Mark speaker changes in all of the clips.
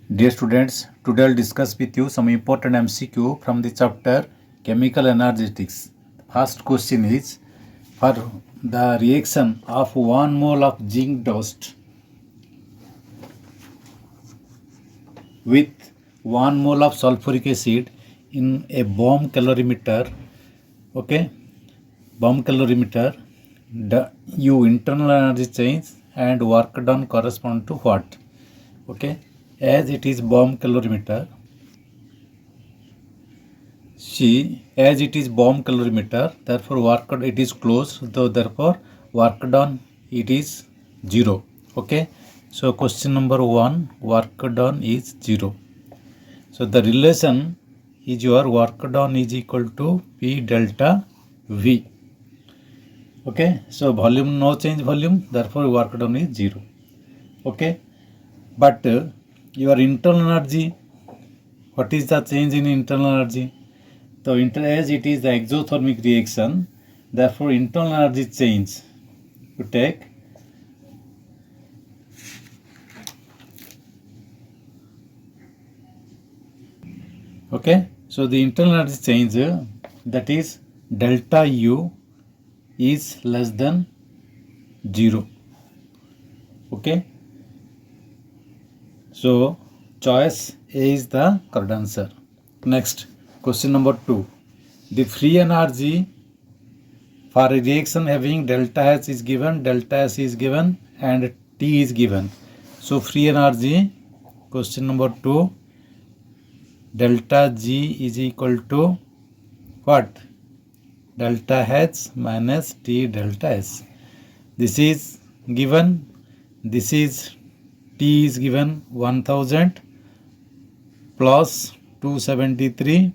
Speaker 1: Dear students, today I'll discuss with you some important MCQ from the chapter Chemical Energetics. First question is, for the reaction of 1 mole of zinc dust with 1 mole of sulfuric acid in a bomb calorimeter, bomb calorimeter, the internal energy change and work done correspond to what? As it is bomb calorimeter, as it is bomb calorimeter, therefore work done, it is closed, so therefore work done it is 0. So question number 1, work done is 0. So the relation is your work done is equal to P delta V. So volume, no change volume, therefore work done is 0. But your internal energy, what is the change in internal energy? So as it is the exothermic reaction, therefore internal energy change, you take so the internal energy change, that is delta U is less than 0. So choice A is the correct answer. Next, question number 2. The free energy for a reaction having delta H is given, delta S is given, and T is given. So free energy, question number 2, delta G is equal to what? Delta H minus T delta S. This is given, this is T is given 1000 plus 273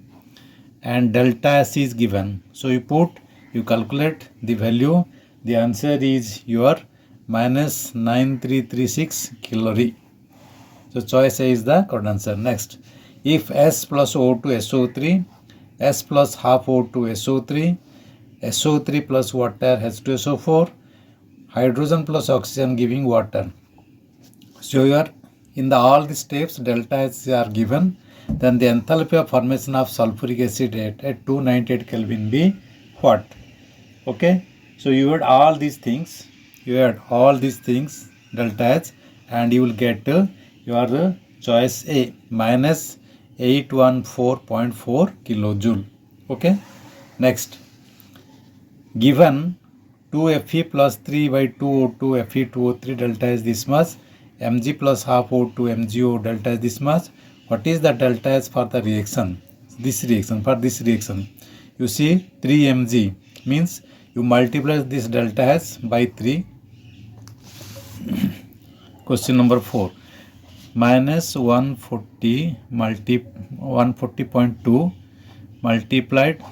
Speaker 1: and delta S is given. So you calculate the value. The answer is your minus 9336 calorie. So choice A is the correct answer. Next, if S plus O2 SO3, S plus half O2 SO3, SO3 plus water H2SO4, hydrogen plus oxygen giving water. So you are in the all the steps delta H are given, then the enthalpy of formation of sulfuric acid at 298 Kelvin be what? So you add all these things, delta H, and you will get your choice A, minus 814.4 kilojoule. Next, given 2Fe plus 3 by 2O2 Fe2O3 delta is this much, Mg plus half O2 MgO delta is this much. What is the delta S for the reaction? For this reaction, you see 3 Mg means you multiply this delta S by 3. Question number 4, minus 140.2 multiplied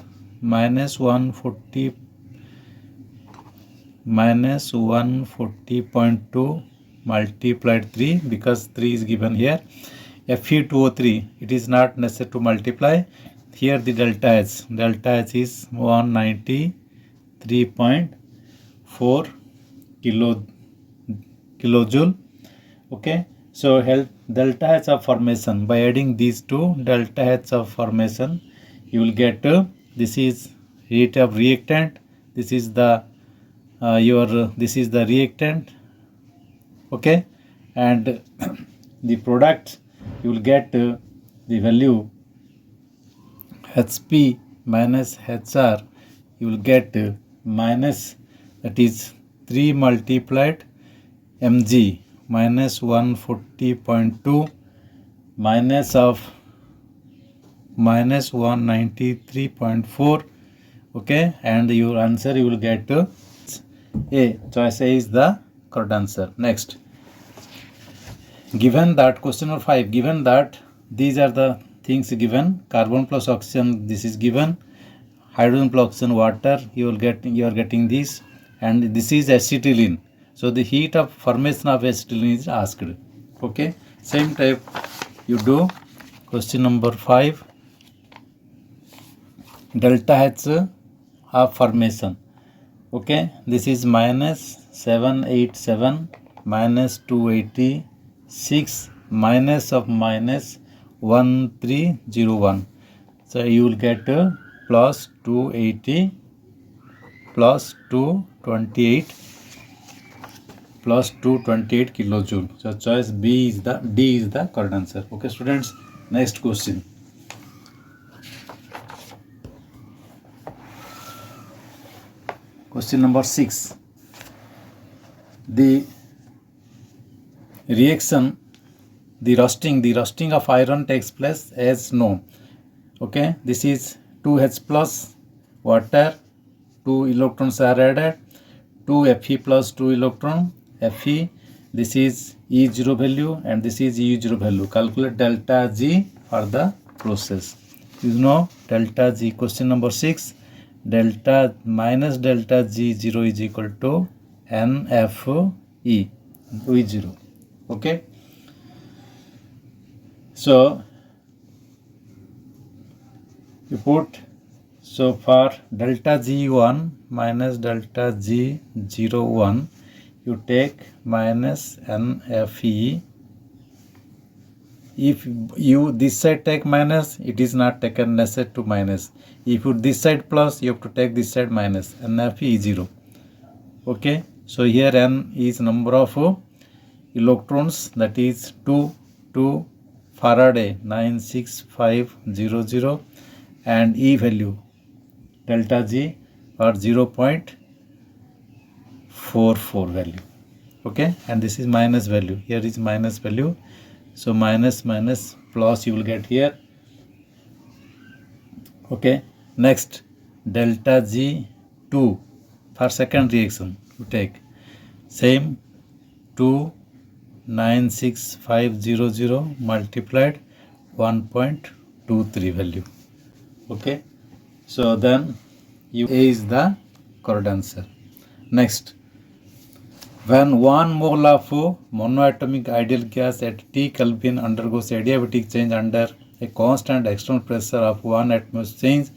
Speaker 1: minus 140.2 multiplied 3, because 3 is given here. Fe2O3, it is not necessary to multiply. Here the delta H is 193.4 kilojoule. So delta H of formation, by adding these two delta H of formation, you will get this is rate of reactant, this is the this is the reactant, and the product, you will get the value Hp minus Hr, you will get minus, that is 3 multiplied Mg minus 140.2 minus of minus 193.4, and your answer you will get A. Choice A is the correct answer. Next, given that, question number 5, given that these are the things given, carbon plus oxygen, this is given, hydrogen plus oxygen water, you are getting this, and this is acetylene. So the heat of formation of acetylene is asked. Same type you do. Question number 5, delta H of formation. This is minus 787 minus 286 minus of minus 1301. So you will get plus 280 plus 228 plus 228 kilojoule. So choice D is the correct answer. Okay students, next question. Question number 6. The reaction, the rusting of iron takes place as known. Okay, this is 2H plus water, 2 electrons are added, 2 Fe plus 2 electron, Fe, this is E0 value and this is E0 value. Calculate delta G for the process. You know delta G. Question number 6. Delta minus delta G0 is equal to NFE E0. Okay. So you put, so for delta G1 minus delta G01, you take minus NFE. If you this side take minus, it is not taken necessary to minus. If you this side plus, you have to take this side minus. NFE is 0. Okay, so here N is number of electrons, that is 2 Faraday 96500, and E value delta G or 0.44 value. Okay, and this is minus value, here is minus value, so minus plus you will get here. Okay, next delta G2 for second reaction, you take same 296,500 multiplied 1.23 value. Okay, so then A is the correct answer. Next, when 1 mole of monoatomic ideal gas at T Kelvin undergoes adiabatic change under a constant external pressure of 1 atmosphere, change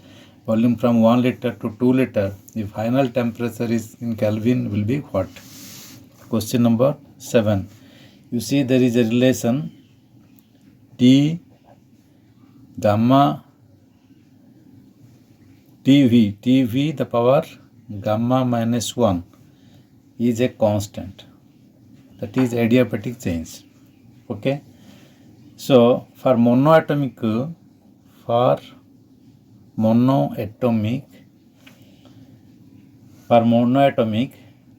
Speaker 1: volume from 1 liter to 2 liter, the final temperature is in Kelvin will be what? Question number 7. You see there is a relation T gamma TV the power gamma minus 1 is a constant, that is adiabatic change. Okay, so for monoatomic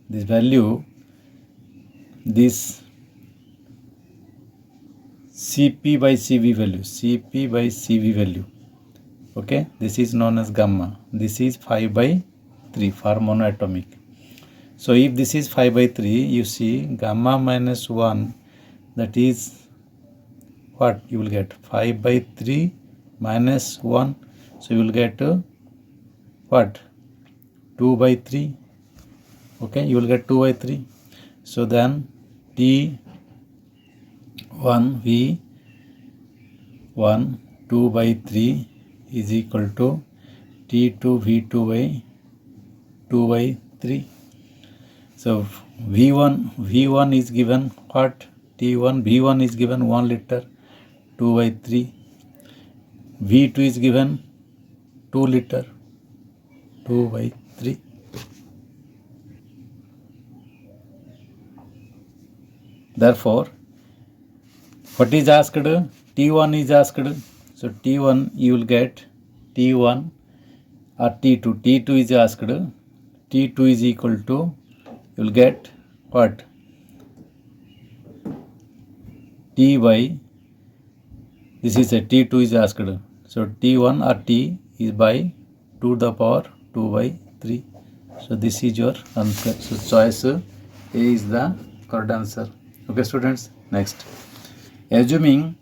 Speaker 1: this value, this Cp by Cv value, okay, this is known as gamma, this is 5 by 3 for monoatomic. So if this is 5 by 3, you see gamma minus 1, that is what you will get, 5 by 3 minus 1, so you will get what, 2 by 3. Okay, you will get 2 by 3. So then T1 V1 2 by 3 is equal to T2 V2 by 2 by 3. So V1 is given what? V1 is given 1 liter, 2 by 3. V2 is given 2 liter, 2 by 3. Therefore, what is asked? T1 is asked. So T1 you will get T1 or T2. T2 is asked. T2 is equal to, you will get what? T by, this is a T2 is asked. So T1 or T is by 2 to the power 2 by 3. So this is your answer. So choice A is the correct answer. Okay students, next. Assuming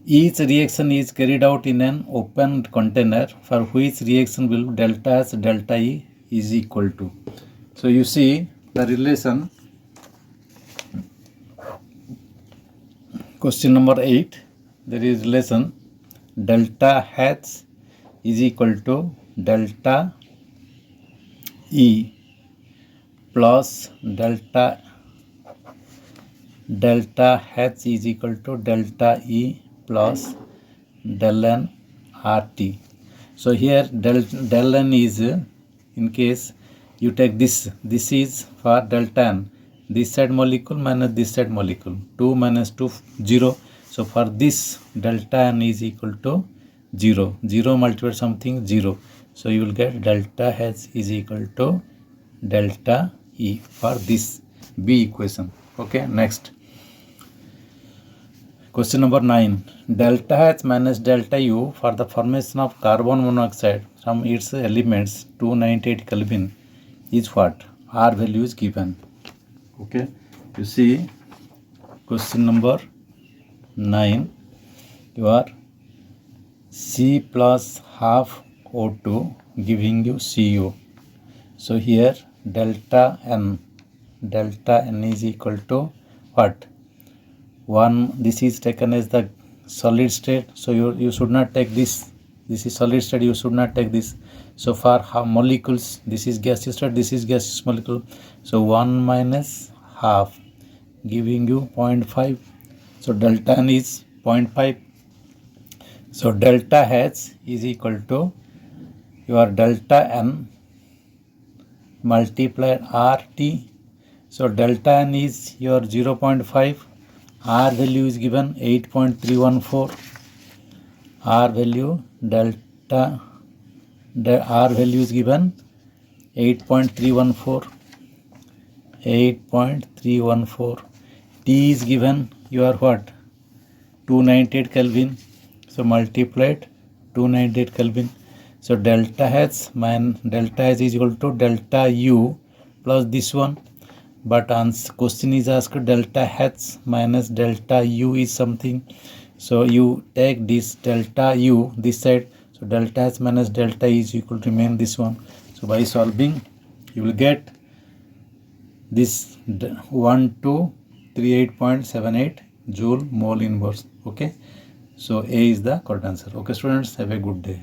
Speaker 1: each reaction is carried out in an open container, for which reaction will delta S delta E is equal to. So you see the relation. Question number 8, there is relation delta H is equal to delta E plus delta delta H is equal to delta E plus del N RT. So here del N is, in case you take this is for delta N, this side molecule minus this side molecule, 2 minus 2 0. So for this delta N is equal to 0, 0 multiplied something 0. So you will get delta H is equal to delta E for this B equation. Okay, next. Question number 9. Delta H minus delta U for the formation of carbon monoxide from its elements 298 Kelvin is what? R value is given. Okay, you see question number 9. You are C plus half O2 giving you Cu. So here delta N is equal to what? 1. This is taken as the solid state, so you should not take this. This is solid state, you should not take this. So for how molecules, this is gaseous state, this is gaseous molecule. So 1 minus half giving you 0.5. So delta N is 0.5. So delta H is equal to your delta N multiplied RT. So delta N is your 0.5. R value is given 8.314. R value delta R value is given 8.314. 8.314. T is given your what? 298 Kelvin. So multiplied 298 Kelvin. So delta H is equal to delta U plus this one. But question is asked delta H minus delta U is something. So you take this delta U this side. So delta H minus delta E is equal to remain this one. So by solving, you will get this 1238.78 joule mole inverse. Okay. So A is the correct answer. Okay, students, have a good day.